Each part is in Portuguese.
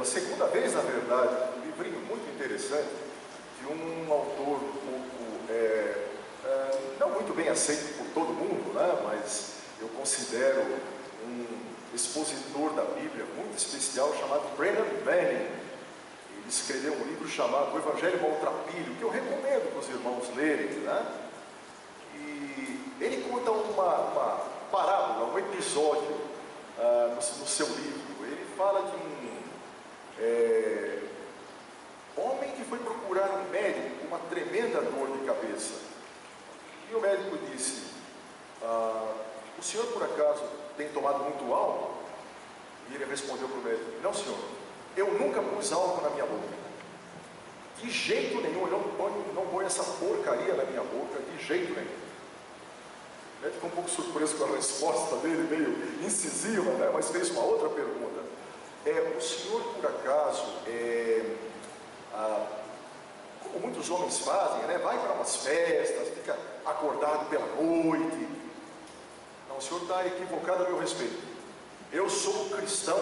pela segunda vez, na verdade, um livrinho muito interessante de um autor um pouco, não muito bem aceito por todo mundo, né? Mas eu considero um expositor da Bíblia muito especial, chamado Brennan Manning. Ele escreveu um livro chamado O Evangelho Maltrapilho, que eu recomendo para os irmãos lerem, né? E ele conta uma parábola, um episódio no seu livro. Ele fala de um homem que foi procurar um médico com uma tremenda dor de cabeça. E o médico disse: o senhor por acaso tem tomado muito álcool? E ele respondeu para o médico: não, senhor, eu nunca pus álcool na minha boca. De jeito nenhum, eu não ponho essa porcaria na minha boca, de jeito nenhum. O médico ficou um pouco surpreso com a resposta dele, meio incisiva, né? Mas fez uma outra pergunta: o senhor por acaso, como muitos homens fazem, né? Vai para umas festas, fica acordado pela noite? Não, o senhor está equivocado a meu respeito. Eu sou cristão.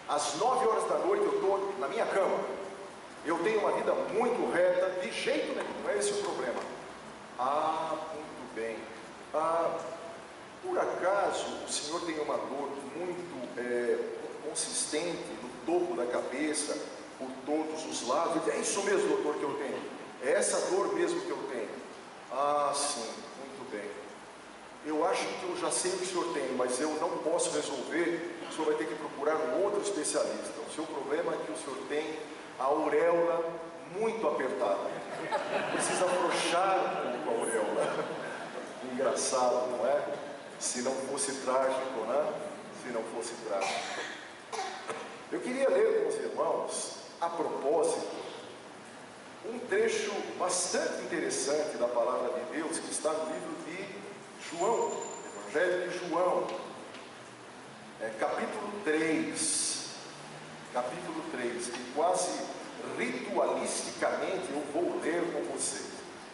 Às 9 horas da noite eu estou na minha cama. Eu tenho uma vida muito reta, de jeito nenhum, não é esse o problema. Muito bem. Por acaso o senhor tem uma dor muito consistente no topo da cabeça, por todos os lados? É isso mesmo, doutor, que eu tenho. É essa dor mesmo que eu tenho. Sim, muito bem. Eu acho que eu já sei o que o senhor tem, mas eu não posso resolver. O senhor vai ter que procurar um outro especialista. O seu problema é que o senhor tem a auréola muito apertada. Precisa afrouxar um pouco a auréola. Engraçado, não é? Se não fosse trágico, né? Se não fosse trágico. Eu queria ler com os irmãos, a propósito, um trecho bastante interessante da palavra de Deus, que está no livro de João, Evangelho de João, capítulo 3, que quase ritualisticamente eu vou ler com vocês.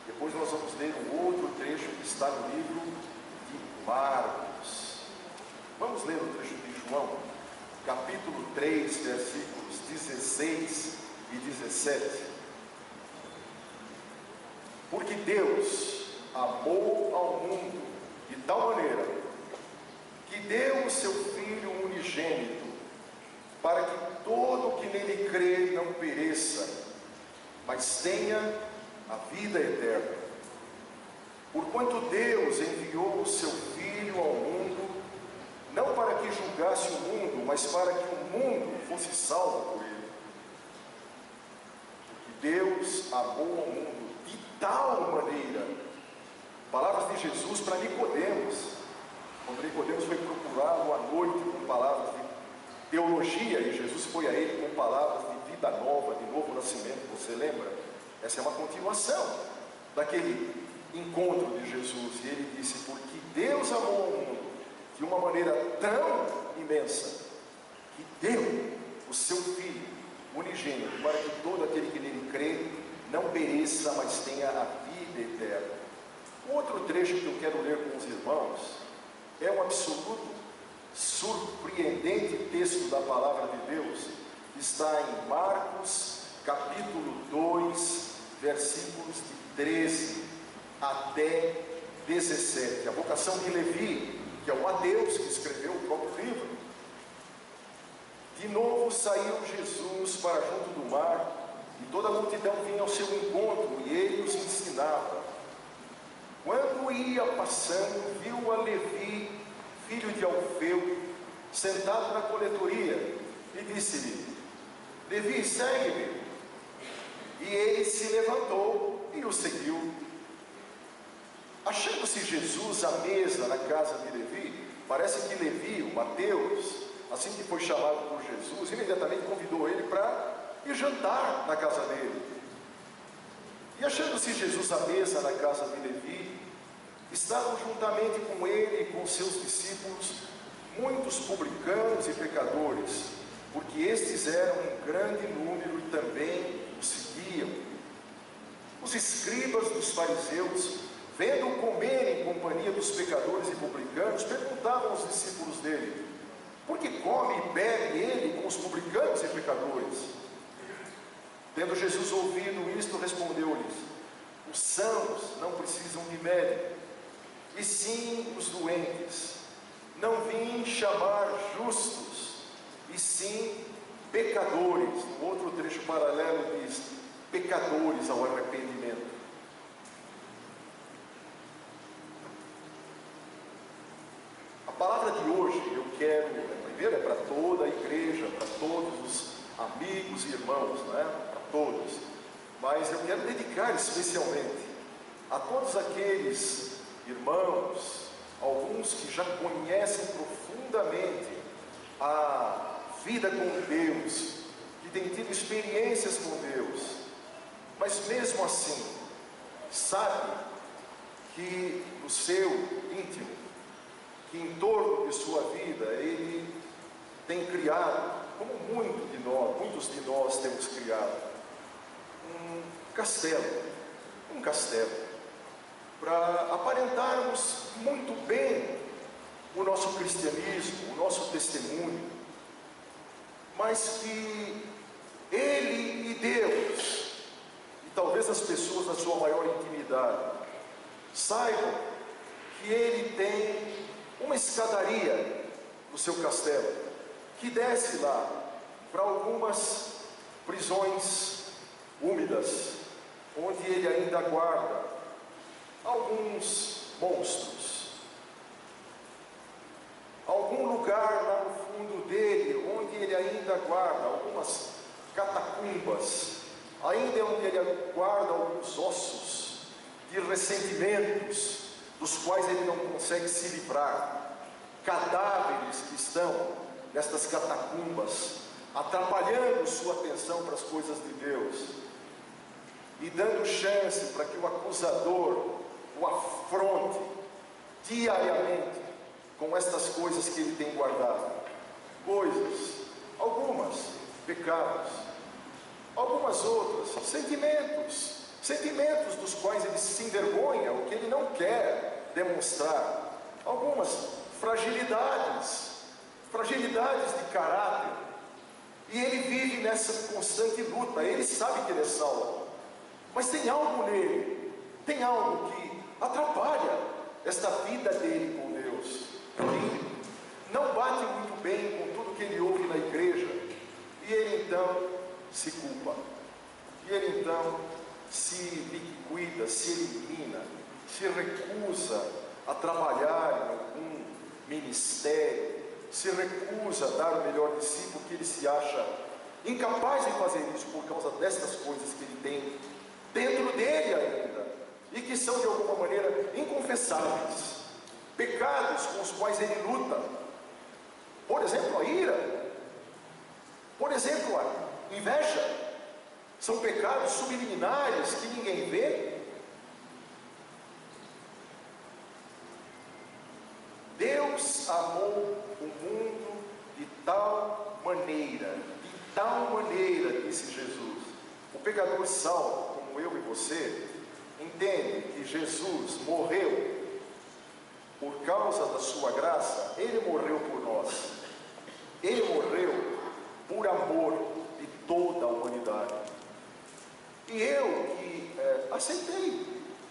Depois nós vamos ler um outro trecho que está no livro de Marcos. Vamos ler o trecho de João, capítulo 3, versículos 16 e 17. Porque Deus amou ao mundo de tal maneira que deu o seu Filho unigênito, para que todo o que nele crê não pereça, mas tenha a vida eterna. Porquanto Deus enviou o seu Filho ao mundo, não para que julgasse o mundo, mas para que o mundo fosse salvo por ele. Porque Deus amou ao mundo de tal maneira, palavras de Jesus para Nicodemos, quando Nicodemos foi procurá-lo à noite com palavras de teologia, e Jesus foi a ele com palavras de vida nova, de novo nascimento. Você lembra? Essa é uma continuação daquele encontro de Jesus. E ele disse: porque Deus amou ao mundo de uma maneira tão imensa, que deu o seu Filho unigênito, para que todo aquele que nele crê não pereça, mas tenha a vida eterna. Outro trecho que eu quero ler com os irmãos é um absoluto surpreendente texto da palavra de Deus, que está em Marcos, capítulo 2, versículos de 13 até 17. A vocação de Levi, que é o Mateus, que escreveu o próprio livro. De novo saiu Jesus para junto do mar, e toda a multidão vinha ao seu encontro, e ele os ensinava. Quando ia passando, viu a Levi, filho de Alfeu, sentado na coletoria, e disse-lhe: Levi, segue-me. E ele se levantou e o seguiu. Achando-se Jesus à mesa na casa de Levi, parece que Levi, o Mateus, assim que foi chamado por Jesus, imediatamente convidou ele para ir jantar na casa dele. E achando-se Jesus à mesa na casa de Levi, estavam juntamente com ele e com seus discípulos muitos publicanos e pecadores, porque estes eram um grande número e também o seguiam. Os escribas dos fariseus, vendo-o comer em companhia dos pecadores e publicanos, perguntavam aos discípulos dele: por que come e bebe ele com os publicanos e pecadores? pecadores. Tendo Jesus ouvido isto, respondeu-lhes: os sãos não precisam de médico, e sim os doentes. Não vim chamar justos, e sim pecadores. Outro trecho paralelo diz: pecadores ao arrependimento. A palavra de hoje eu quero, primeiro é para toda a igreja, para todos os amigos e irmãos, não é? Para todos, mas eu quero dedicar especialmente a todos aqueles irmãos, alguns que já conhecem profundamente a vida com Deus, que têm tido experiências com Deus, mas mesmo assim, sabe que no seu íntimo, que em torno de sua vida, ele tem criado, como muitos de nós temos criado, um castelo, para aparentarmos muito bem o nosso cristianismo, o nosso testemunho, mas que Ele e Deus, e talvez as pessoas na sua maior intimidade, saibam que Ele tem uma escadaria no seu castelo, que desce lá para algumas prisões úmidas, onde Ele ainda guarda alguns monstros, algum lugar lá no fundo dele, onde Ele ainda guarda algumas catacumbas, ainda onde Ele guarda alguns ossos de ressentimentos, dos quais Ele não consegue se livrar, cadáveres que estão nestas catacumbas, atrapalhando sua atenção para as coisas de Deus, e dando chance para que o acusador o afronte diariamente com estas coisas que ele tem guardado. Coisas, algumas pecados, algumas outras sentimentos dos quais ele se envergonha, o que ele não quer demonstrar, algumas fragilidades de caráter, e ele vive nessa constante luta. Ele sabe que ele é salvo, mas tem algo nele, tem algo que atrapalha esta vida dele com Deus, e não bate muito bem com tudo que ele ouve na igreja, e ele então se culpa, e ele então se liquida, se elimina, se recusa a trabalhar em algum ministério, se recusa a dar o melhor de si, porque ele se acha incapaz de fazer isso por causa destas coisas que ele tem dentro dele ainda, e que são de alguma maneira inconfessáveis, pecados com os quais ele luta. Por exemplo, a ira, por exemplo, a inveja, são pecados subliminares que ninguém vê. Deus amou o mundo de tal maneira, disse Jesus. O pecador salvo, como eu e você, entende que Jesus morreu por causa da sua graça. Ele morreu por nós, ele morreu por amor de toda a humanidade. E eu que aceitei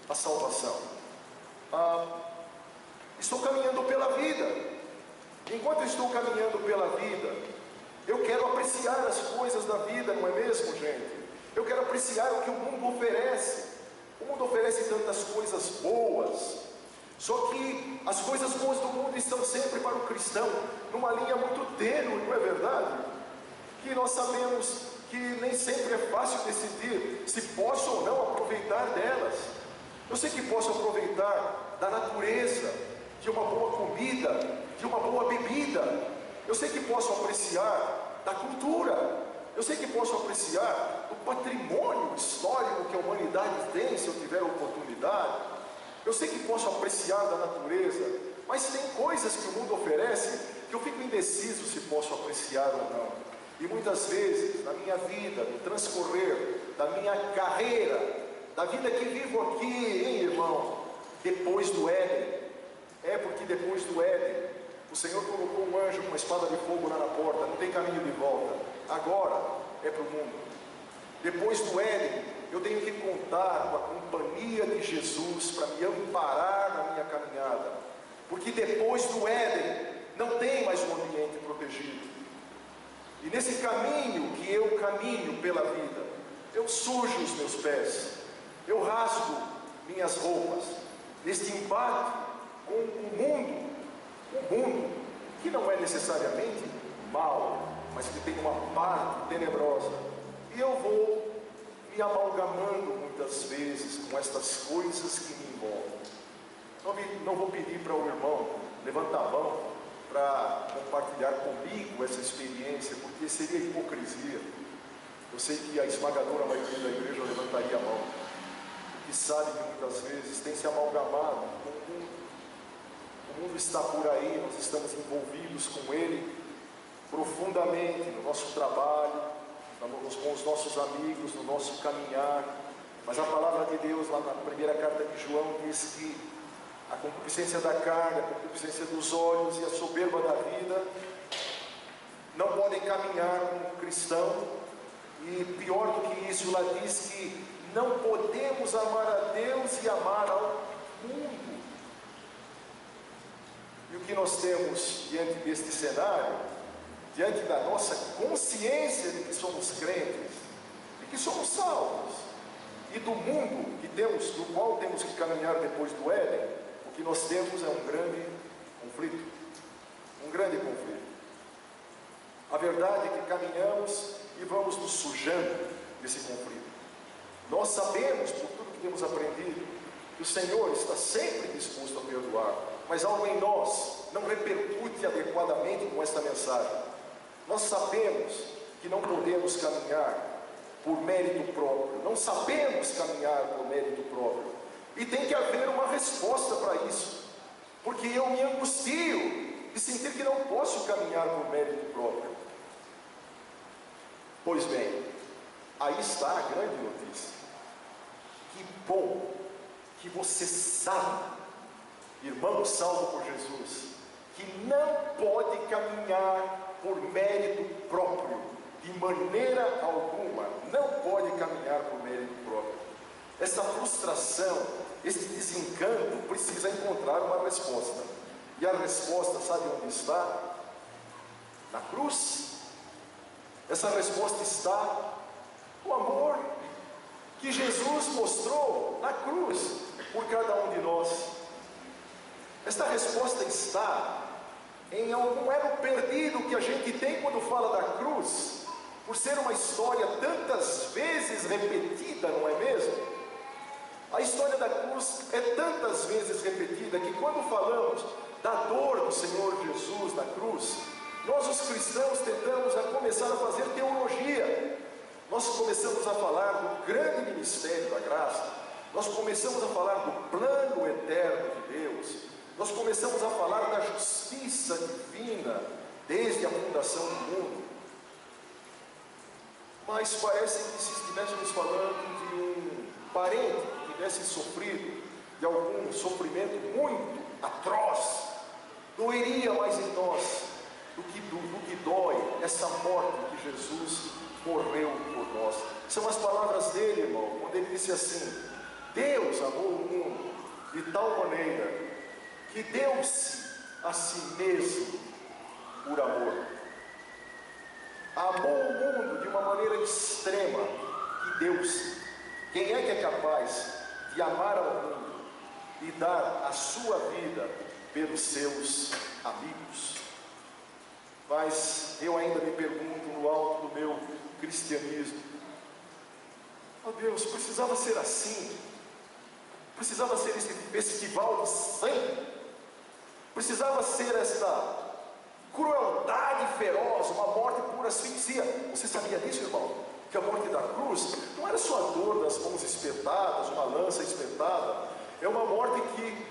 a salvação, estou caminhando pela vida. Enquanto estou caminhando pela vida, eu quero apreciar as coisas da vida, não é mesmo, gente? Eu quero apreciar o que o mundo oferece. O mundo oferece tantas coisas boas, só que as coisas boas do mundo estão sempre para o cristão numa linha muito tênue, não é verdade? Que nós sabemos que nem sempre é fácil decidir se posso ou não aproveitar delas. Eu sei que posso aproveitar da natureza, de uma boa comida, de uma boa bebida. Eu sei que posso apreciar da cultura. Eu sei que posso apreciar do patrimônio histórico que a humanidade tem, se eu tiver a oportunidade. Eu sei que posso apreciar da natureza, mas tem coisas que o mundo oferece que eu fico indeciso se posso apreciar ou não. E muitas vezes, na minha vida, no transcorrer da minha carreira, da vida que vivo aqui, hein, irmão, depois do Éden, porque depois do Éden, o Senhor colocou um anjo com uma espada de fogo lá na porta, não tem caminho de volta. agora é para o mundo. Depois do Éden, eu tenho que contar com a companhia de Jesus para me amparar na minha caminhada, porque depois do Éden não tem mais um ambiente protegido. E nesse caminho que eu caminho pela vida, eu sujo os meus pés, eu rasgo minhas roupas, neste embate com o mundo que não é necessariamente mal, mas que tem uma parte tenebrosa, e eu vou me amalgamando muitas vezes com estas coisas que me envolvem. Não vou pedir para o irmão levantar a mão para compartilhar comigo essa experiência, porque seria hipocrisia. Eu sei que a esmagadora maioria da igreja levantaria a mão, porque sabe que muitas vezes tem se amalgamado com o mundo. O mundo está por aí, nós estamos envolvidos com ele profundamente no nosso trabalho, com os nossos amigos, no nosso caminhar. Mas a palavra de Deus, lá na primeira carta de João, diz que a concupiscência da carne, a concupiscência dos olhos e a soberba da vida não podem caminhar como um cristão. E pior do que isso, ela diz que não podemos amar a Deus e amar ao mundo. E o que nós temos diante deste cenário, diante da nossa consciência de que somos crentes, de que somos salvos, e do mundo do qual temos que caminhar depois do Éden, o que nós temos é um grande conflito. Um grande conflito. A verdade é que caminhamos e vamos nos sujando desse conflito. Nós sabemos, por tudo que temos aprendido, que o Senhor está sempre disposto a perdoar, mas algo em nós não repercute adequadamente com esta mensagem. Nós sabemos que não podemos caminhar por mérito próprio, não sabemos caminhar por mérito próprio, e tem que haver uma resposta para isso, porque eu me angustio de sentir que não posso caminhar por mérito próprio. Pois bem, aí está a grande notícia. Que bom que você sabe, irmão salvo por Jesus, que não pode caminhar por mérito próprio, de maneira alguma, não pode caminhar por mérito próprio. Essa frustração, esse desencanto precisa encontrar uma resposta, e a resposta, sabe onde está? Na cruz. Essa resposta está no amor que Jesus mostrou na cruz por cada um de nós. Esta resposta está em algum elo perdido que a gente tem quando fala da cruz, por ser uma história tantas vezes repetida, não é mesmo? A história da cruz é tantas vezes repetida que quando falamos da dor do Senhor Jesus na cruz, nós os cristãos tentamos a começar a fazer teologia. Nós começamos a falar do grande ministério da graça, nós começamos a falar do plano eterno de Deus, nós começamos a falar da justiça divina desde a fundação do mundo. Mas parece que se estivéssemos falando de um parente que tivesse sofrido de algum sofrimento muito atroz, doeria mais em nós do que dói essa morte que Jesus morreu por nós. São as palavras dele, irmão, quando ele disse assim: Deus amou o mundo de tal maneira que deu-se a si mesmo por amor. Amou o mundo de uma maneira extrema que deu-se. Quem é que é capaz de amar ao mundo e dar a sua vida pelos seus amigos? Mas eu ainda me pergunto no alto do meu cristianismo: oh Deus, precisava ser assim? Precisava ser esse festival de sangue? Precisava ser esta crueldade feroz, uma morte por asfixia? Você sabia disso, irmão? Que a morte da cruz não era só a dor das mãos espetadas, uma lança espetada. É uma morte que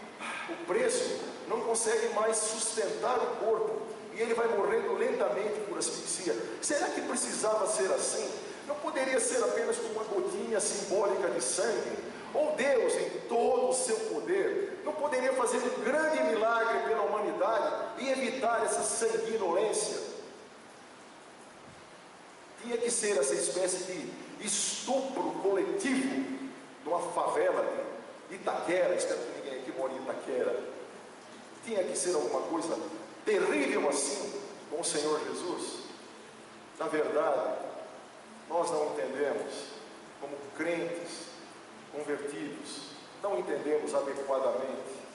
o preço não consegue mais sustentar o corpo, e ele vai morrendo lentamente por asfixia. Será que precisava ser assim? Não poderia ser apenas com uma gotinha simbólica de sangue? Ou Deus, em todo o seu poder, não poderia fazer um grande milagre pela humanidade e evitar essa sanguinolência? tinha que ser essa espécie de estupro coletivo numa favela de Itaquera. Espero que ninguém aqui mora em Itaquera. Tinha que ser alguma coisa terrível assim com o Senhor Jesus. Na verdade, nós não entendemos, como crentes convertidos, não entendemos adequadamente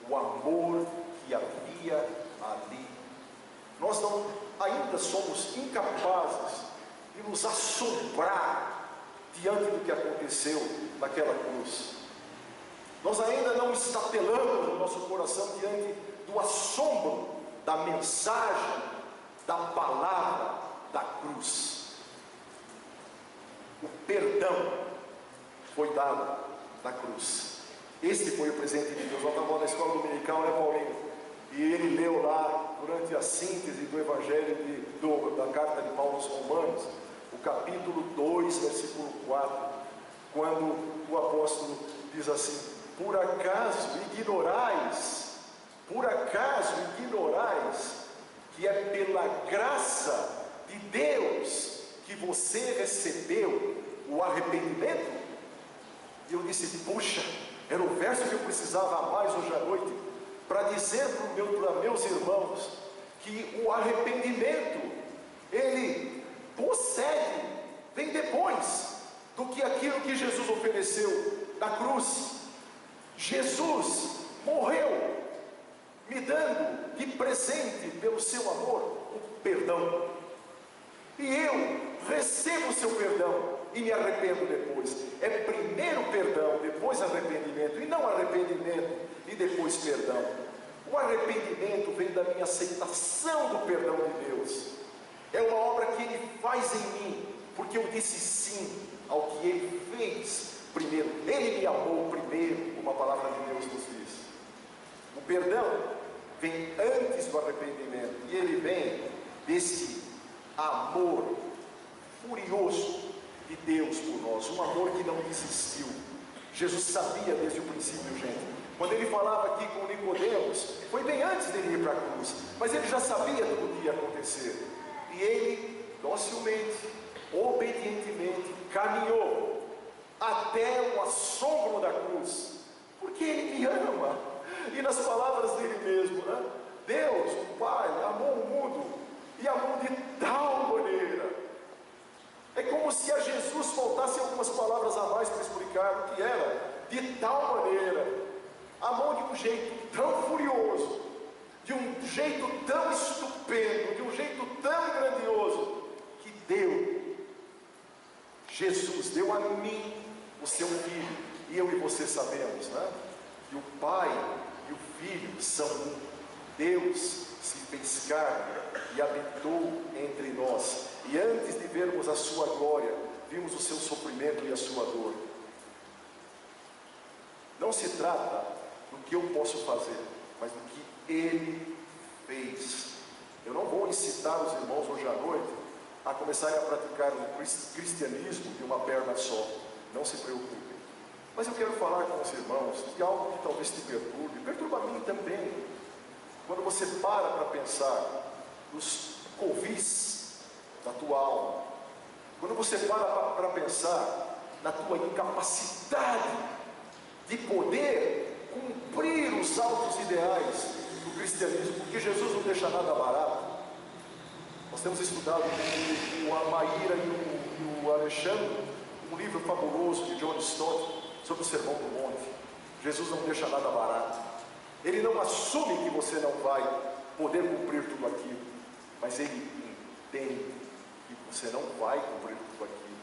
o amor que havia ali. Nós ainda somos incapazes de nos assombrar diante do que aconteceu naquela cruz. Nós ainda não estatelamos o nosso coração diante do assombro da mensagem, da palavra da cruz. O perdão foi dado na cruz. Este foi o presente de Deus. Nós estávamos na escola dominical, né, Paulinho? E ele leu lá, durante a síntese do Evangelho da carta de Paulo aos Romanos, o capítulo 2, versículo 4, quando o apóstolo diz assim: por acaso ignorais que é pela graça de Deus que você recebeu o arrependimento? E eu disse: puxa, era o verso que eu precisava a mais hoje à noite, para dizer para meus irmãos que o arrependimento, ele procede, vem depois do que aquilo que Jesus ofereceu na cruz. Jesus morreu, me dando de presente pelo seu amor o perdão, e eu recebo o seu perdão e me arrependo depois. É primeiro perdão, depois arrependimento, e não arrependimento e depois perdão. O arrependimento vem da minha aceitação do perdão de Deus. É uma obra que Ele faz em mim, porque eu disse sim ao que Ele fez primeiro. Ele me amou primeiro, como a palavra de Deus nos diz. O perdão vem antes do arrependimento, e ele vem desse amor furioso de Deus por nós, um amor que não desistiu. Jesus sabia desde o princípio, gente. Quando ele falava aqui com Nicodemos, foi bem antes dele ir para a cruz, mas ele já sabia tudo o que ia acontecer. E ele, docilmente, obedientemente, caminhou até o assombro da cruz, porque ele me ama. E nas palavras dele mesmo, né? Deus, o Pai, amou o mundo, e amou de tal maneira. É como se a Jesus faltassem algumas palavras a mais para explicar o que era. De tal maneira, amou de um jeito tão furioso, de um jeito tão estupendo, de um jeito tão grandioso, que Jesus deu a mim o seu Filho. E eu e você sabemos, né? Que o Pai e o Filho são um. Deus se fez carne e habitou entre nós. E antes de vermos a sua glória, vimos o seu sofrimento e a sua dor. Não se trata do que eu posso fazer, mas do que Ele fez. Eu não vou incitar os irmãos hoje à noite a começarem a praticar o cristianismo de uma perna só. Não se preocupem. Mas eu quero falar com os irmãos de algo que talvez te perturba a mim também. Quando você para pensar nos covis da tua alma, quando você para pensar na tua incapacidade de poder cumprir os altos ideais do cristianismo, porque Jesus não deixa nada barato. Nós temos estudado com a Maíra e o Alexandre um livro fabuloso de John Stott sobre o Sermão do Monte. Jesus não deixa nada barato. Ele não assume que você não vai poder cumprir tudo aquilo, mas Ele entende que você não vai cumprir tudo aquilo.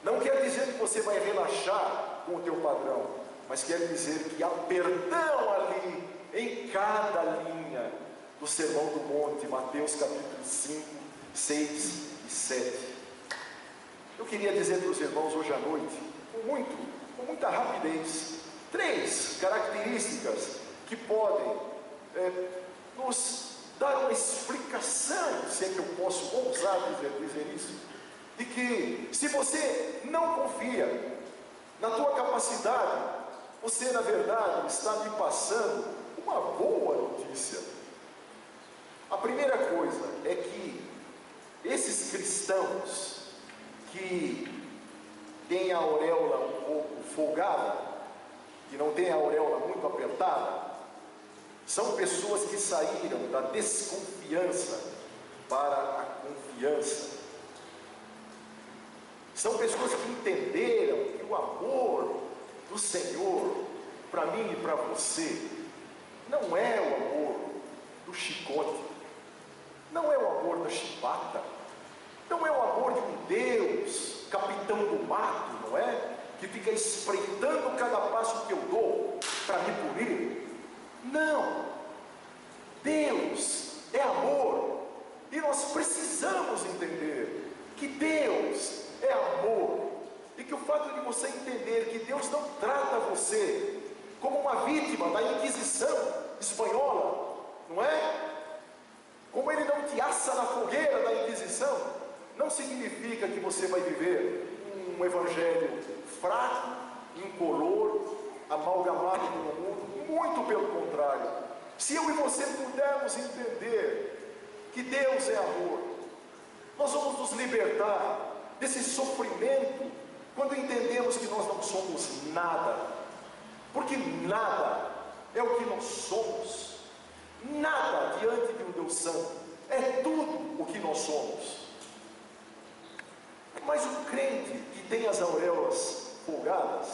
Não quer dizer que você vai relaxar com o teu padrão, mas quer dizer que há perdão ali, em cada linha do Sermão do Monte, Mateus capítulo 5, 6 e 7. Eu queria dizer para os irmãos hoje à noite, com muita rapidez, 3 características que podem nos dar uma explicação, se é que eu posso ousar dizer isso, de que se você não confia na tua capacidade, você na verdade está me passando uma boa notícia. A primeira coisa é que esses cristãos cristãos que têm a auréola um pouco folgada, que não têm a auréola muito apertada, são pessoas que saíram da desconfiança para a confiança. São pessoas que entenderam que o amor do Senhor para mim e para você não é o amor do chicote, não é o amor da chibata, não é o amor de um Deus capitão do mato, não é? Que fica espreitando cada passo que eu dou para me punir. Não, Deus é amor, e nós precisamos entender que Deus é amor, e que o fato de você entender que Deus não trata você como uma vítima da Inquisição espanhola, não é? Como Ele não te assa na fogueira da Inquisição, não significa que você vai viver um evangelho fraco, incolor, amalgamado com o mundo. Muito pelo contrário. Se eu e você pudermos entender que Deus é amor, nós vamos nos libertar desse sofrimento quando entendemos que nós não somos nada, porque nada é o que nós somos, nada diante de um Deus santo, é tudo o que nós somos. Mas o crente que tem as auréolas folgadas,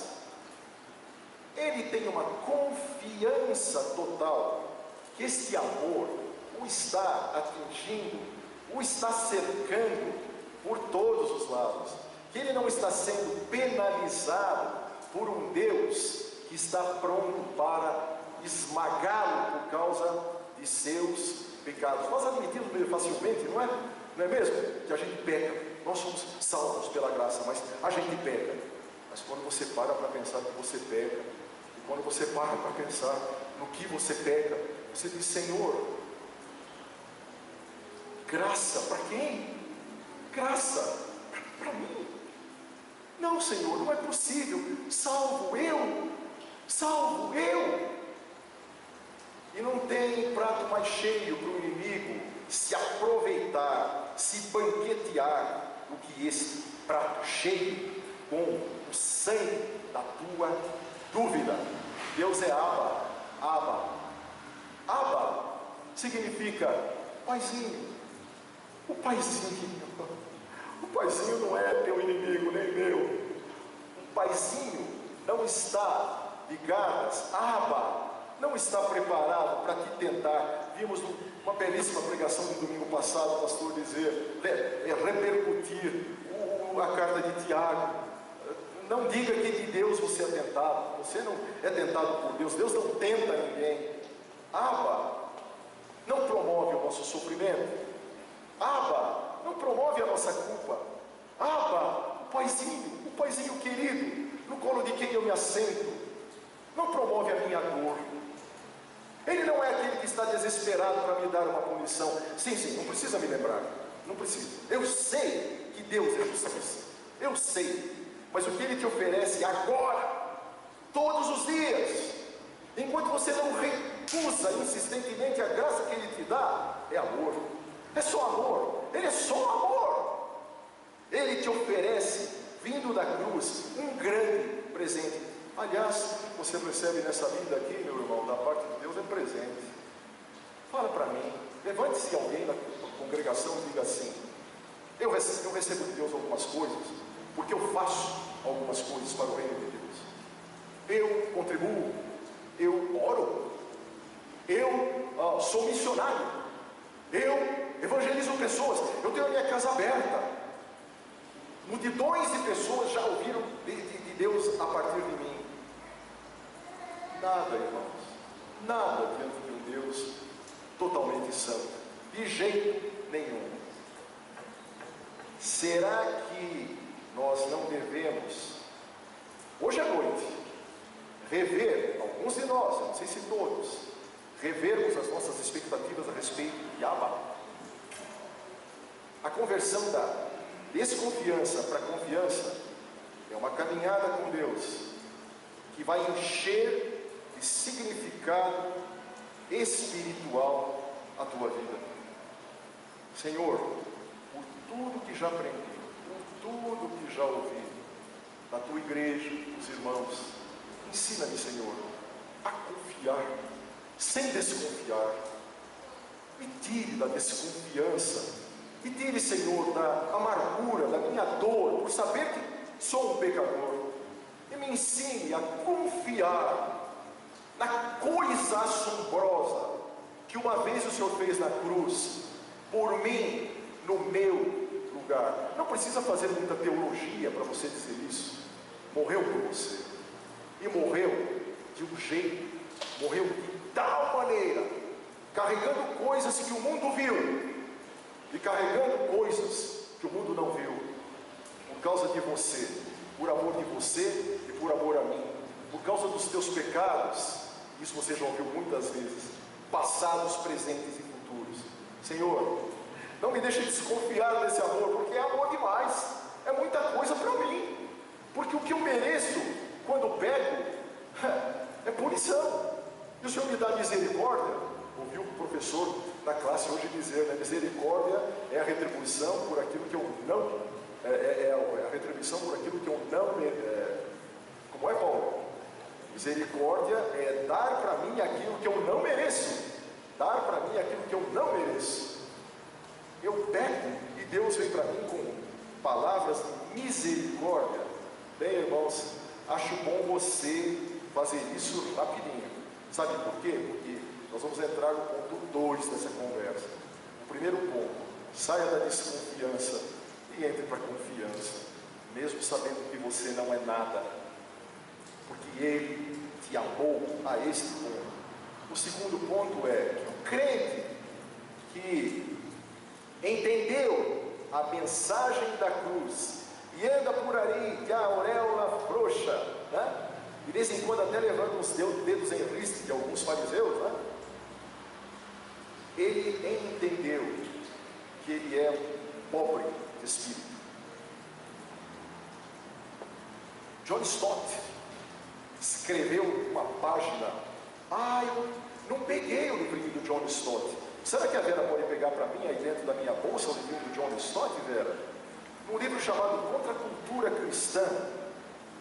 ele tem uma confiança total que este amor o está atingindo, o está cercando por todos os lados, que ele não está sendo penalizado por um Deus que está pronto para esmagá-lo por causa de seus pecados. Nós admitimos meio facilmente, não é? Não é mesmo? Que a gente peca. Nós somos salvos pela graça, mas a gente peca. Mas quando você para pensar que você peca, e quando você para pensar no que você peca, você diz: Senhor, graça para quem? Graça para mim? Não, Senhor, não é possível. Salvo eu. E não tem prato mais cheio para o inimigo se aproveitar, se banquetear do que esse prato cheio com o sangue da tua dúvida. Deus é Abba. Abba significa paizinho. O paizinho não é teu inimigo, nem meu. O paizinho não está ligado. Abba não está preparado para te tentar. Vimos uma belíssima pregação no domingo passado, o pastor dizer, repercutir a carta de Tiago. Não diga que de Deus você é tentado. Você não é tentado por Deus. Deus não tenta ninguém. Abba não promove o nosso sofrimento. Abba não promove a nossa culpa. Abba, o paizinho querido, no colo de quem eu me assento, não promove a minha dor. Ele não é aquele que está desesperado para me dar uma punição. Sim, não precisa me lembrar. Não precisa. Eu sei que Deus é justiça. Eu sei. Mas o que Ele te oferece agora, todos os dias, enquanto você não recusa insistentemente a graça que Ele te dá, é amor. É só amor. Ele é só amor. Ele te oferece, vindo da cruz, um grande presente. Aliás, você recebe nessa vida aqui, meu irmão, da parte de Deus, é presente. Fala para mim. Levante-se alguém da congregação e diga assim: eu recebo de Deus algumas coisas, porque eu faço algumas coisas para o reino de Deus. Eu contribuo, eu oro, eu sou missionário, eu evangelizo pessoas, eu tenho a minha casa aberta. Multidões de pessoas já ouviram de Deus a partir de mim. Nada, irmãos, nada diante de um Deus totalmente santo, de jeito nenhum. Será que nós não devemos, hoje à noite, rever, alguns de nós, eu não sei se todos, revermos as nossas expectativas a respeito de Abba? A conversão da desconfiança para confiança é uma caminhada com Deus que vai encher de significado espiritual a tua vida. Senhor, por tudo que já aprendi, com tudo que já ouvi na tua igreja, os irmãos, ensina-me, Senhor, a confiar, sem desconfiar. Me tire da desconfiança, me tire, Senhor, da amargura, da minha dor, por saber que sou um pecador, e me ensine a confiar na coisa assombrosa que uma vez o Senhor fez na cruz, por mim, no meu lugar. Não precisa fazer muita teologia para você dizer isso. Morreu por você, e morreu de um jeito, morreu de tal maneira, carregando coisas que o mundo viu, e carregando coisas que o mundo não viu, por causa de você, por amor de você e por amor a mim, por causa dos teus pecados. Isso você já ouviu muitas vezes, passados, presentes e futuros. Senhor, não me deixe desconfiar desse amor, porque é amor demais, é muita coisa para mim, porque o que eu mereço quando pego é punição, e o Senhor me dá misericórdia. Ouvi o professor da classe hoje dizer, né? Misericórdia é a retribuição por aquilo que eu não, a retribuição por aquilo que eu não, como é, Paulo? Misericórdia é dar para mim aquilo que eu não mereço, dar para mim aquilo que eu não mereço. Eu pego e Deus vem para mim com palavras de misericórdia. Bem, irmãos, acho bom você fazer isso rapidinho. Sabe por quê? Porque nós vamos entrar no ponto 2 dessa conversa. O primeiro ponto: saia da desconfiança e entre para a confiança, mesmo sabendo que você não é nada, porque Ele te amou a este ponto. O segundo ponto é que o crente que entendeu a mensagem da cruz e anda por aí de auréola frouxa, né? De vez em quando até levando os dedos em riste de alguns fariseus, né? Ele entendeu que ele é um pobre de espírito. John Stott escreveu uma página. Eu não peguei o livrinho do John Stott. Será que a Vera pode pegar para mim aí dentro da minha bolsa o livrinho do John Stott, Vera? Um livro chamado Contra a Cultura Cristã,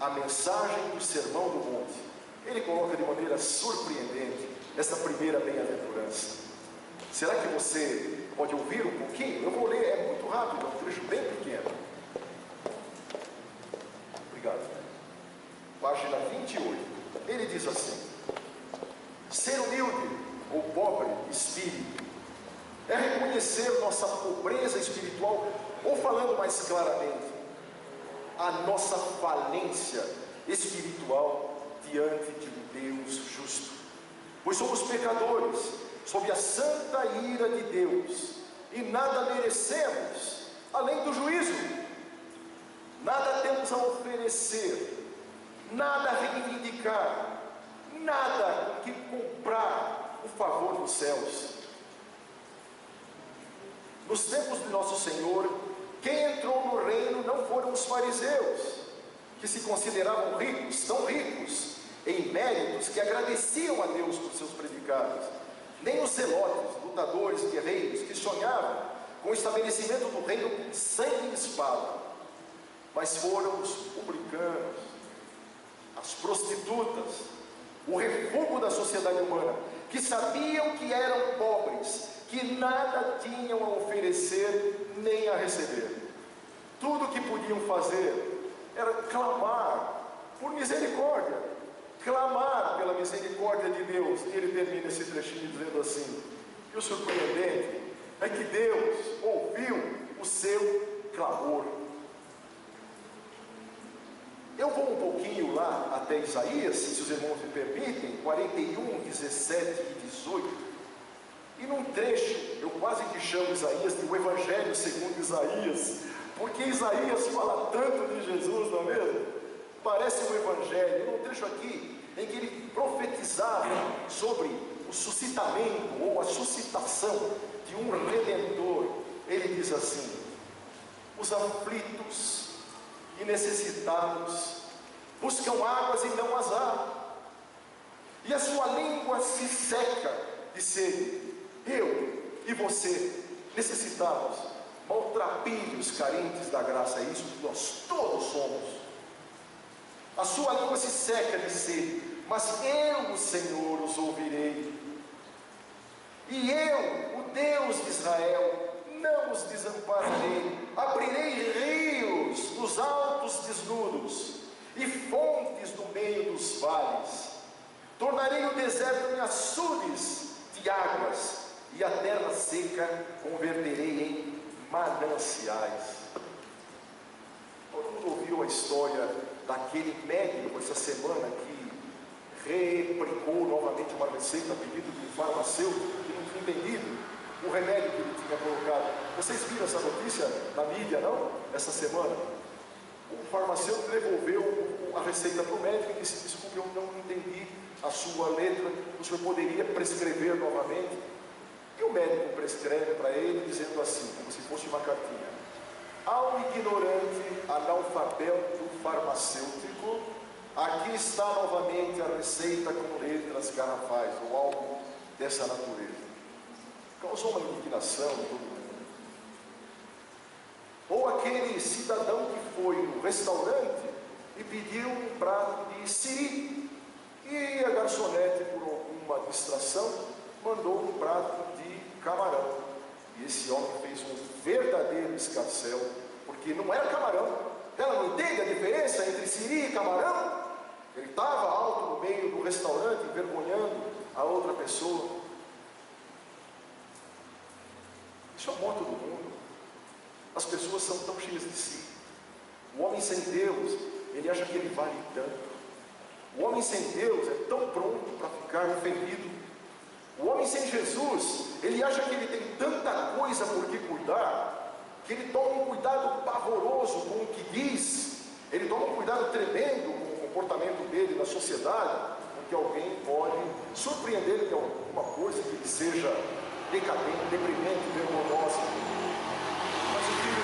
a mensagem do Sermão do Monte. Ele coloca de maneira surpreendente essa primeira bem-aventurança. Será que você pode ouvir um pouquinho? Eu vou ler, é muito rápido, é um trecho bem pequeno. Obrigado. Página 28. Ele diz assim: ser humilde ou pobre de espírito é reconhecer nossa pobreza espiritual, ou falando mais claramente, a nossa falência espiritual diante de um Deus justo. Pois somos pecadores, sob a santa ira de Deus, e nada merecemos além do juízo. Nada temos a oferecer, nada a reivindicar, nada com que comprar o favor dos céus. Nos tempos de nosso Senhor, quem entrou no reino não foram os fariseus, que se consideravam ricos, tão ricos em méritos que agradeciam a Deus por seus predicados, nem os zelotes, lutadores, guerreiros, que sonhavam com o estabelecimento do reino com sangue e espada, mas foram os publicanos, as prostitutas, o refúgio da sociedade humana, que sabiam que eram pobres, que nada tinham a oferecer nem a receber. Tudo o que podiam fazer era clamar por misericórdia, clamar pela misericórdia de Deus. E ele termina esse trechinho dizendo assim: e o surpreendente é que Deus ouviu o seu clamor. Eu vou um pouquinho lá até Isaías, se os irmãos me permitem, 41, 17 e 18. E num trecho, eu quase que chamo Isaías de o Evangelho segundo Isaías, porque Isaías fala tanto de Jesus, não é mesmo? Parece um Evangelho. Num trecho aqui, em que ele profetizava sobre o suscitamento, ou a suscitação de um Redentor, ele diz assim: os aflitos e necessitados buscam águas e não as há, e a sua língua se seca de sede. Eu e você necessitados maltrapilhos, carentes da graça. É isso que nós todos somos. A sua língua se seca de sede, mas eu, o Senhor, os ouvirei. E eu, o Deus de Israel, não os desampararei. Abrirei rios nos altos desnudos e fontes no meio dos vales. Tornarei o deserto em açudes de águas, e a terra seca converterei em mananciais. Todo mundo ouviu a história daquele médico essa semana que replicou novamente uma receita a pedido de um farmacêutico que não tinha entendido o remédio que ele tinha colocado. Vocês viram essa notícia na mídia, não? Essa semana? O farmacêutico devolveu a receita para o médico e disse: desculpe, eu não entendi a sua letra, o senhor poderia prescrever novamente? E o médico prescreve para ele, dizendo assim, como se fosse uma cartinha: ao ignorante analfabeto farmacêutico, aqui está novamente a receita com letras garrafais, ou algo dessa natureza. Causou uma indignação em todo mundo. Ou aquele cidadão que foi no restaurante e pediu um prato de siri, e a garçonete, por alguma distração, mandou um prato de camarão. E esse homem fez um verdadeiro escarcéu, porque não era camarão. Ela não entende a diferença entre siri e camarão? Ele estava alto no meio do restaurante, envergonhando a outra pessoa. Isso é a moto do mundo. As pessoas são tão cheias de si. O homem sem Deus, ele acha que ele vale tanto. O homem sem Deus é tão pronto para ficar ofendido. O homem sem Jesus, ele acha que ele tem tanta coisa por que cuidar, que ele toma um cuidado pavoroso com o que diz. Ele toma um cuidado tremendo com o comportamento dele na sociedade, porque alguém pode surpreender de alguma coisa que ele seja decadente, deprimente, vergonhosa. Mas o Filho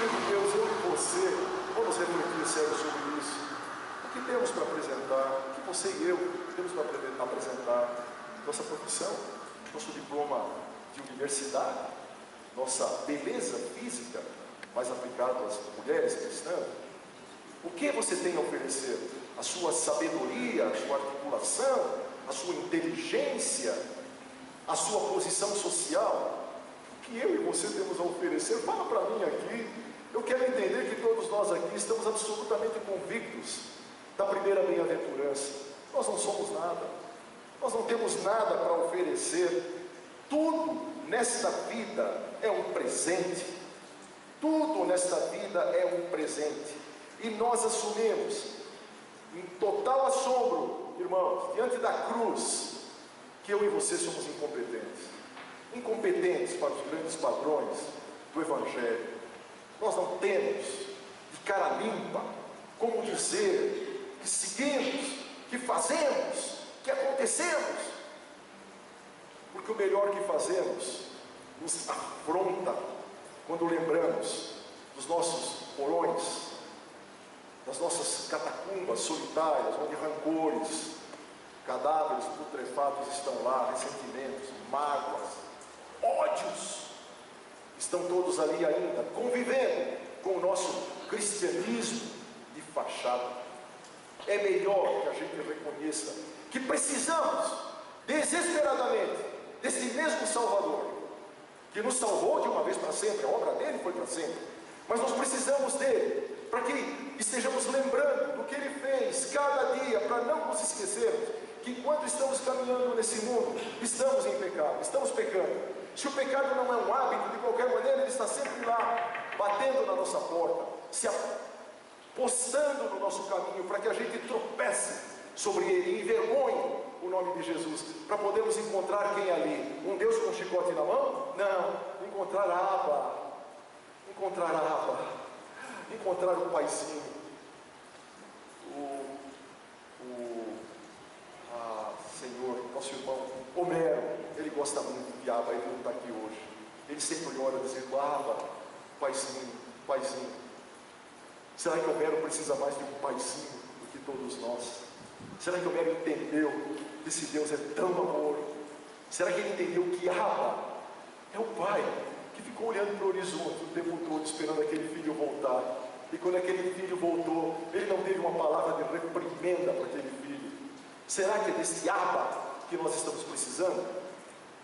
de Deus, eu e você, vamos refletir sério sobre isso. O que temos para apresentar? O que você e eu temos para apresentar? Nossa profissão, nosso diploma de universidade, nossa beleza física, mais aplicado às mulheres cristãs. O que você tem a oferecer? A sua sabedoria, a sua articulação, a sua inteligência, a sua posição social? O que eu e você temos a oferecer? Fala para mim aqui. Eu quero entender que todos nós aqui estamos absolutamente convictos da primeira bem-aventurança. Nós não somos nada, nós não temos nada para oferecer. Tudo nesta vida é um presente. Tudo nesta vida é um presente. E nós assumimos, em total assombro, irmãos, diante da cruz, que eu e você somos incompetentes. Incompetentes para os grandes padrões do Evangelho. Nós não temos, de cara limpa, como dizer que seguimos, que fazemos, que acontecemos. Porque o melhor que fazemos nos afronta quando lembramos dos nossos porões, das nossas catacumbas solitárias, onde rancores, cadáveres putrefatos estão lá, ressentimentos, mágoas, ódios, estão todos ali ainda, convivendo com o nosso cristianismo de fachada. É melhor que a gente reconheça que precisamos desesperadamente desse mesmo Salvador, que nos salvou de uma vez para sempre. A obra dele foi para sempre, mas nós precisamos dele para que estejamos lembrando do que ele fez cada dia, para não nos esquecermos que enquanto estamos caminhando nesse mundo, estamos em pecado, estamos pecando. Se o pecado não é um hábito, de qualquer maneira ele está sempre lá, batendo na nossa porta, se apostando no nosso caminho, para que a gente tropece sobre ele e envergonhe o nome de Jesus, para podermos encontrar quem ali? Um Deus com um chicote na mão? Não, encontrar Abba, encontrar o paizinho, Senhor, nosso irmão Homero, ele gosta muito de Abba, ele não está aqui hoje. Ele sempre ora dizendo: Abba, paizinho, paizinho. Será que Homero precisa mais de um paizinho do que todos nós? Será que Homero entendeu que esse Deus é tão amor? Será que ele entendeu que Abba é o Pai? que ficou olhando para o horizonte o tempo todo, esperando aquele filho voltar. E quando aquele filho voltou, ele não teve uma palavra de reprimenda para aquele filho. Será que é desse Abba que nós estamos precisando?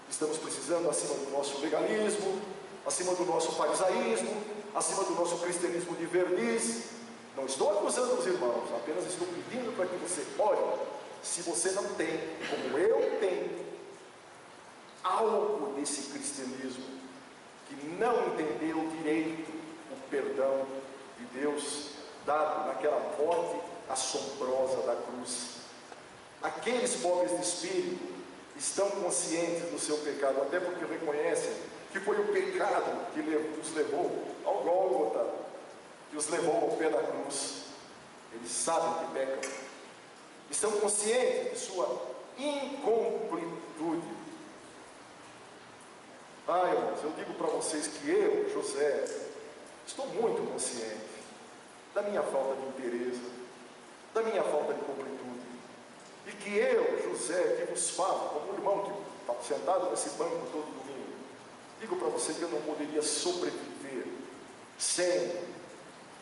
Estamos precisando acima do nosso legalismo, acima do nosso farisaísmo, acima do nosso cristianismo de verniz. Não estou acusando os irmãos, apenas estou pedindo para que você olhe. Se você não tem, como eu tenho, algo desse cristianismo que não entendeu direito o perdão de Deus dado naquela morte assombrosa da cruz. Aqueles pobres de espírito estão conscientes do seu pecado, até porque reconhecem que foi o pecado que os levou ao Gólgota, que os levou ao pé da cruz. Eles sabem que pecam, estão conscientes de sua incompletude. Irmãos, eu digo para vocês que eu, José, estou muito consciente da minha falta de interesse, da minha falta de completude. E que eu, José, que vos falo, como um irmão que está sentado nesse banco todo domingo, digo para você que eu não poderia sobreviver sem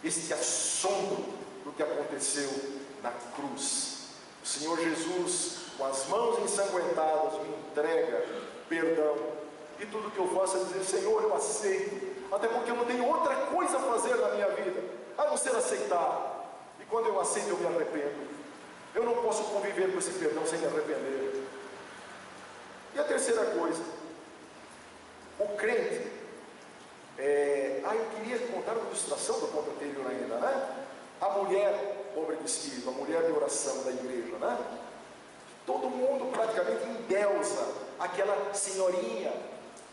este assombro do que aconteceu na cruz. O Senhor Jesus, com as mãos ensanguentadas, me entrega perdão. E tudo que eu faço é dizer: Senhor, eu aceito, até porque eu não tenho outra coisa a fazer na minha vida, a não ser aceitar. E quando eu aceito, eu me arrependo. Eu não posso conviver com esse perdão sem me arrepender. E a terceira coisa, o crente, eu queria contar uma ilustração do ponto anterior ainda, né? A mulher pobre de espírito, a mulher de oração da igreja, né? Todo mundo praticamente endeusa aquela senhorinha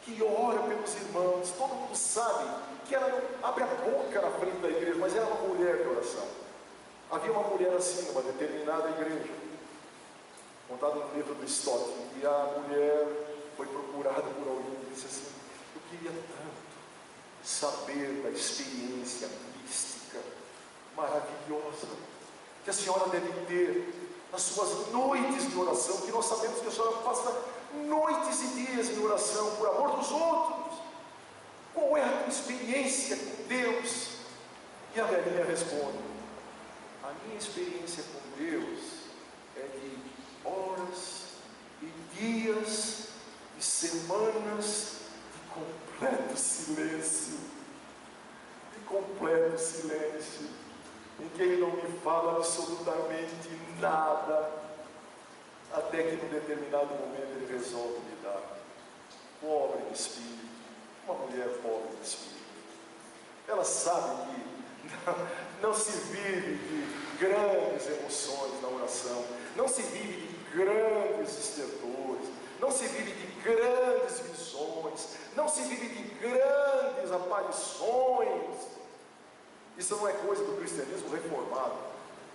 que ora pelos irmãos. Todo mundo sabe que ela não abre a boca na frente da igreja, mas ela é uma mulher de oração. Havia uma mulher assim, numa determinada igreja, contado no livro do Stott, e a mulher foi procurada por alguém e disse assim: eu queria tanto saber da experiência mística maravilhosa que a senhora deve ter nas suas noites de oração, que nós sabemos que a senhora passa noites e dias em oração por amor dos outros. Qual é a tua experiência com Deus? E a velhinha responde: a minha experiência com Deus é de horas e dias e semanas de completo silêncio, em que Ele não me fala absolutamente nada, até que num determinado momento Ele resolve me dar. Pobre de espírito, uma mulher pobre de espírito. Ela sabe que não se vive de grandes emoções na oração, não se vive de grandes estertores, não se vive de grandes visões, não se vive de grandes aparições. Isso não é coisa do cristianismo reformado.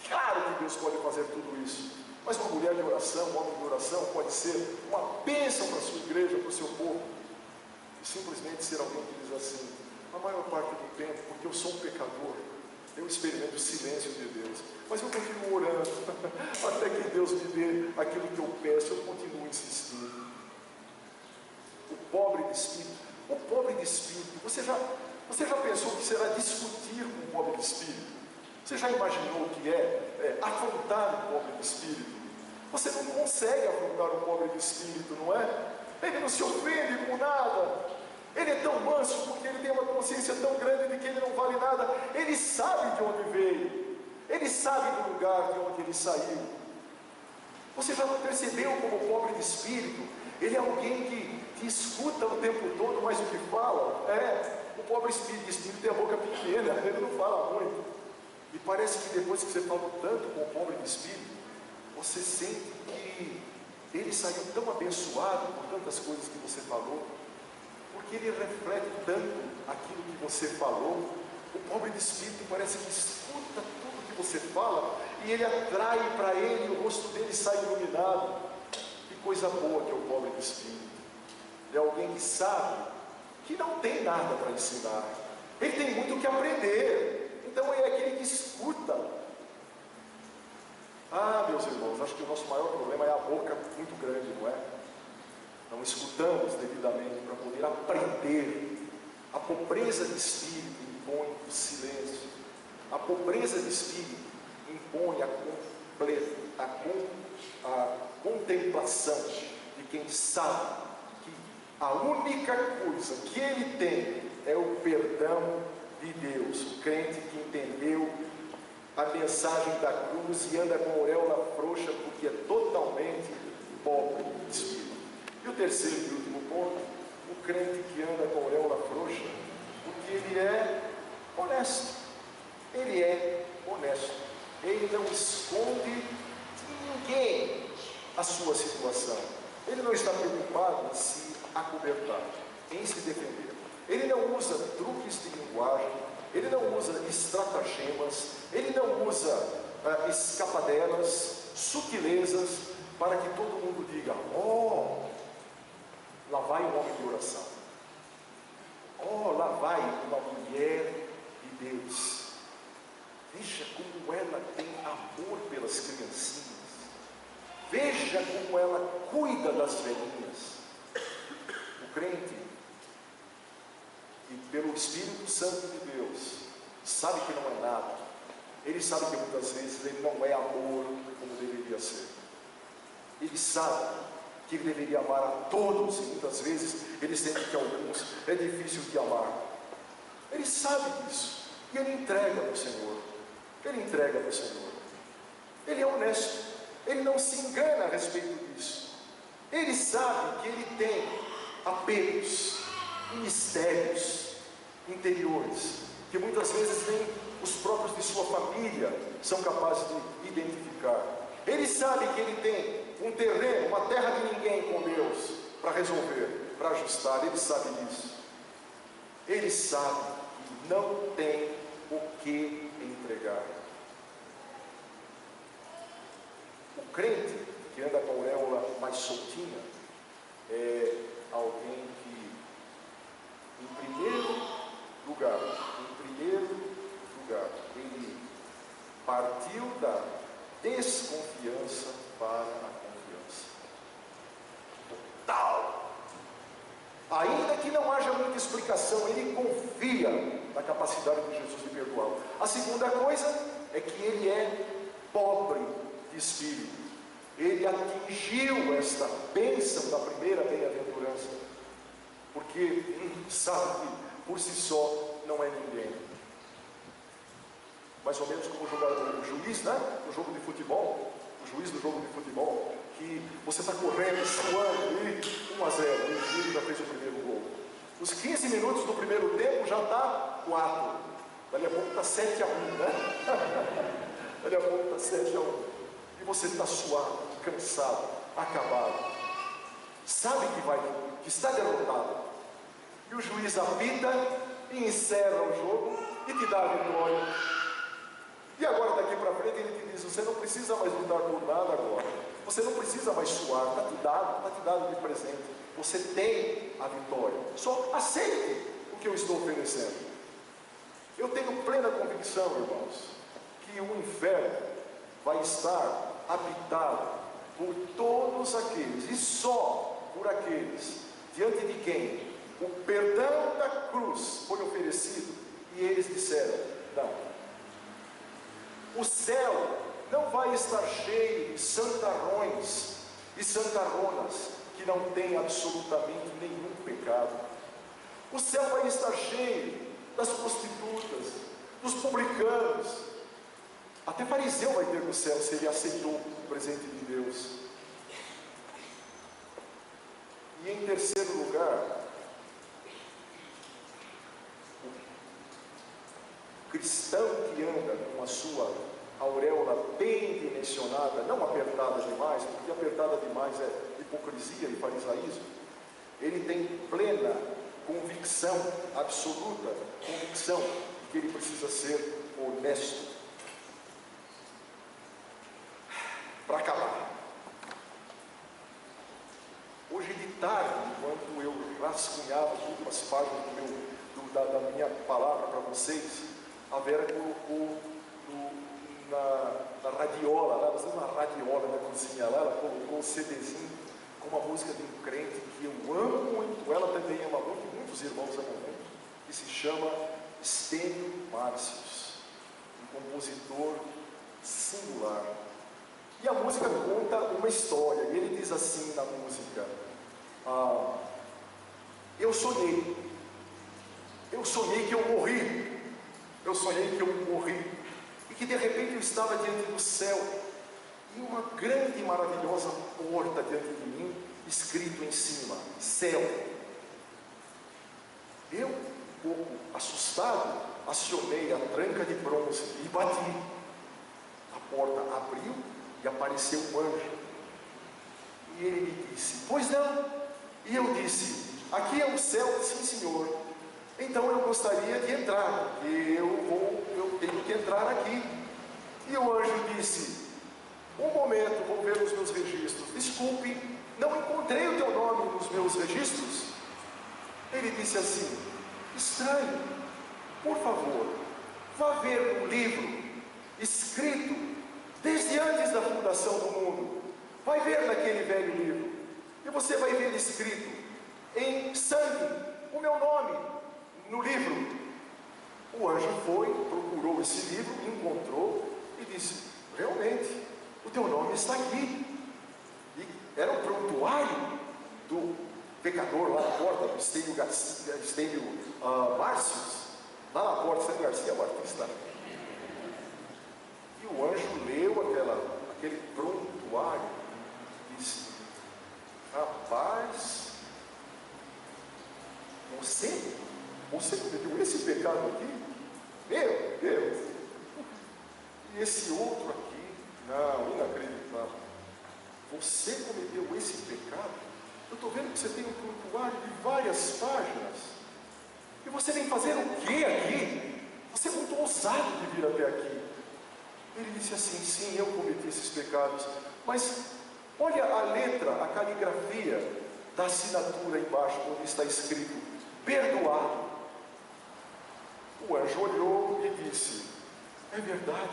Claro que Deus pode fazer tudo isso, mas uma mulher de oração, um homem de oração pode ser uma bênção para a sua igreja, para o seu povo, e simplesmente ser alguém que diz assim: a maior parte do tempo, porque eu sou um pecador, eu experimento o silêncio de Deus, mas eu continuo orando, até que Deus me dê aquilo que eu peço, eu continuo insistindo. O pobre de espírito, você já pensou que será discutir com o pobre de espírito? Você já imaginou o que é afrontar o pobre de espírito? Você não consegue afrontar o pobre de espírito, não é? Ele não se ofende com nada. Ele é tão manso porque ele tem uma consciência tão grande de que ele não vale nada. Ele sabe de onde veio, ele sabe do lugar de onde ele saiu. Você já percebeu como o pobre de espírito, ele é alguém que escuta o tempo todo, mas o que fala o pobre de espírito tem a boca pequena, ele não fala muito. E parece que depois que você falou tanto com o pobre de espírito, você sente que ele saiu tão abençoado por tantas coisas que você falou, porque ele reflete tanto aquilo que você falou. O pobre de espírito parece que escuta tudo que você fala, e ele atrai para ele, o rosto dele sai iluminado. Que coisa boa que é o pobre de espírito. É alguém que sabe que não tem nada para ensinar, ele tem muito o que aprender, então é aquele que escuta. Meus irmãos, acho que o nosso maior problema é a boca muito grande, não é? Não escutamos devidamente para poder aprender A pobreza de espírito impõe o silêncio. A pobreza de espírito impõe a contemplação de quem sabe que a única coisa que ele tem é o perdão de Deus. O crente que entendeu a mensagem da cruz e anda com a auréola frouxa porque é totalmente pobre de espírito. E o terceiro e último ponto, o crente que anda com a auréola frouxa porque ele é honesto. Ele é honesto. Ele não esconde de ninguém a sua situação. Ele não está preocupado em se acobertar, em se defender. Ele não usa truques de linguagem, ele não usa estratagemas, ele não usa escapadelas, sutilezas, para que todo mundo diga: oh, lá vai um homem de oração, oh, lá vai uma mulher de Deus. Veja como ela tem amor pelas criancinhas, veja como ela cuida das velhinhas. O crente, e pelo Espírito Santo de Deus, sabe que não é nada. Ele sabe que muitas vezes ele não é amor como deveria ser. Ele sabe que ele deveria amar a todos, e muitas vezes ele sente que alguns é difícil de amar. Ele sabe disso, e ele entrega para o Senhor. Ele entrega para o Senhor. Ele é honesto, ele não se engana a respeito disso. Ele sabe que ele tem apelos, mistérios interiores, que muitas vezes nem os próprios de sua família são capazes de identificar. Ele sabe que ele tem um terreno, uma terra de ninguém com Deus para resolver, para ajustar. Ele sabe disso. Ele sabe que não tem o que entregar. O crente que anda com a auréola mais soltinha é alguém que, em primeiro lugar, ele partiu da desconfiança para a confiança total. Ainda que não haja muita explicação, ele confia na capacidade de Jesus de perdoá-lo. A segunda coisa é que ele é pobre de espírito. Ele atingiu esta bênção da primeira bem-aventurança, porque sabe que por si só não é ninguém. Mais ou menos como o juiz, né? No jogo de futebol, o juiz do jogo de futebol, que você está correndo, suando, e 1-0, e ele já fez o primeiro gol. Os 15 minutos do primeiro tempo já está 4. Dali a pouco está 7-1, né? Dali a pouco está 7-1. E você está suado, cansado, acabado. Sabe que está derrotado. E o juiz apita e encerra o jogo e te dá a vitória. E agora daqui para frente ele te diz: você não precisa mais lutar por nada agora. Você não precisa mais suar, está te dado de presente. Você tem a vitória. Só aceite o que eu estou oferecendo. Eu tenho plena convicção, irmãos, que o inferno vai estar habitado por todos aqueles, e só por aqueles, diante de quem o perdão da cruz foi oferecido, e eles disseram: não. O céu não vai estar cheio de santarrões e santarronas que não têm absolutamente nenhum pecado. O céu vai estar cheio das prostitutas, dos publicanos. Até fariseu vai ter no céu se ele aceitou o presente de Deus. E em terceiro lugar, o cristão que anda com a sua auréola bem dimensionada, não apertada demais, porque apertada demais é hipocrisia e farisaísmo. Ele tem plena convicção, absoluta convicção, de que ele precisa ser honesto. Para acabar, hoje de tarde, enquanto eu rascunhava as páginas da minha palavra para vocês, a Vera colocou na radiola, lá, nós temos uma radiola na cozinha lá, ela colocou um CDzinho com uma música de um crente que eu amo muito, ela também ama muito, muitos irmãos amam muito, que se chama Stênio Márcios, um compositor singular. E a música conta uma história, e ele diz assim na música: eu sonhei que eu morri, e que de repente eu estava diante do céu, e uma grande e maravilhosa porta diante de mim, escrito em cima, céu. Eu, um pouco assustado, acionei a tranca de bronze e bati. A porta abriu e apareceu um anjo. E ele me disse: pois não? E eu disse: aqui é o céu. Sim, senhor. Então eu gostaria de entrar, porque eu tenho que entrar aqui. E o anjo disse: um momento, vou ver os meus registros. Desculpe, não encontrei o teu nome nos meus registros. Ele disse assim: estranho, por favor, vá ver um livro escrito desde antes da fundação do mundo. Vai ver naquele velho livro, e você vai ver escrito em sangue o meu nome no livro. O anjo foi, procurou esse livro, encontrou e disse: realmente, o teu nome está aqui. E era o prontuário do pecador lá na porta, do Stênio Márcios, lá na porta, Stênio Garcia Batista. E o anjo leu aquele prontuário e disse: rapaz, você cometeu esse pecado aqui? Meu Deus! E esse outro aqui? Não, inacreditável. Você cometeu esse pecado? Eu estou vendo que você tem um prontuário de várias páginas. E você vem fazer o que aqui? Você é muito ousado de vir até aqui. Ele disse assim: sim, eu cometi esses pecados. Mas olha a letra, a caligrafia da assinatura embaixo, onde está escrito: perdoado. O anjo olhou e disse: é verdade,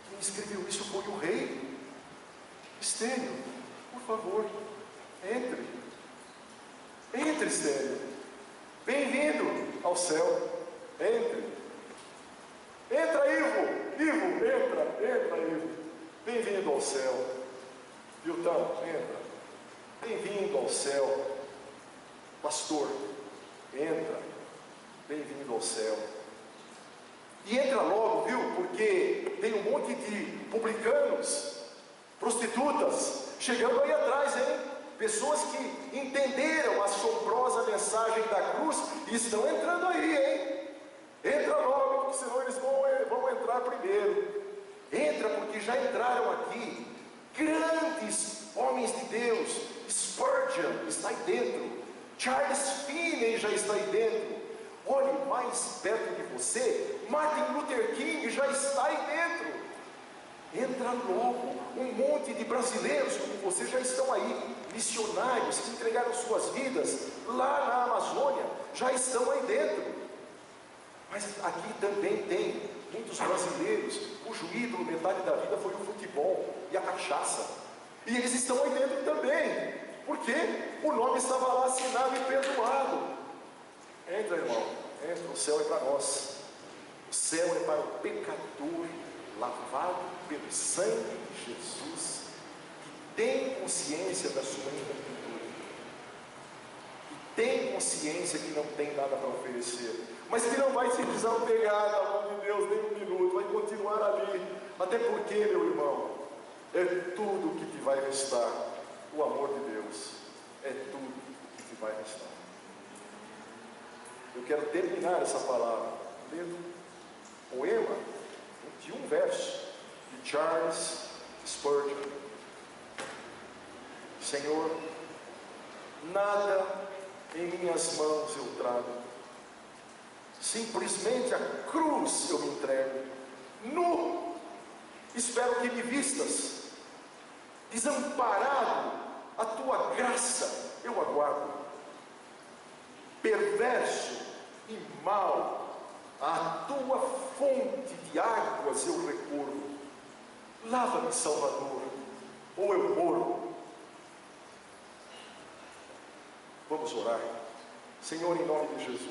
quem escreveu isso foi o rei. Stênio, por favor, entre, Stênio. Bem-vindo ao céu. Entra, Ivo, entra, Ivo. Bem-vindo ao céu. Viltão, entra. Bem-vindo ao céu. Pastor, entra. Bem-vindo ao céu. E entra logo, viu? Porque tem um monte de publicanos, prostitutas, chegando aí atrás, hein? Pessoas que entenderam a assombrosa mensagem da cruz e estão entrando aí, hein? Entra logo, porque senão eles vão entrar primeiro. Entra, porque já entraram aqui grandes homens de Deus. Spurgeon está aí dentro. Charles Finney já está aí dentro. Olhe mais perto de você, Martin Luther King já está aí dentro. Entra logo, um monte de brasileiros como você já estão aí, missionários que entregaram suas vidas lá na Amazônia, já estão aí dentro. Mas aqui também tem muitos brasileiros cujo ídolo, metade da vida foi o futebol e a cachaça, e eles estão aí dentro também, porque o nome estava lá assinado e perdoado. Entra, irmão, entra, o céu é para nós, o céu é para o pecador lavado pelo sangue de Jesus, que tem consciência da sua incompletude, que tem consciência que não tem nada para oferecer, mas que não vai se desapegar da mão de Deus nem um minuto, vai continuar ali, até porque, meu irmão, é tudo que te vai restar, o amor de Deus, é tudo que te vai restar. Eu quero terminar essa palavra lendo um poema de um verso de Charles Spurgeon. Senhor, nada em minhas mãos eu trago, simplesmente a cruz eu me entrego. Nu, espero que me vistas, desamparado, a tua graça eu aguardo. Perverso e mau, à tua fonte de águas eu recorro. Lava-me, Salvador, ou eu morro. Vamos orar. Senhor, em nome de Jesus.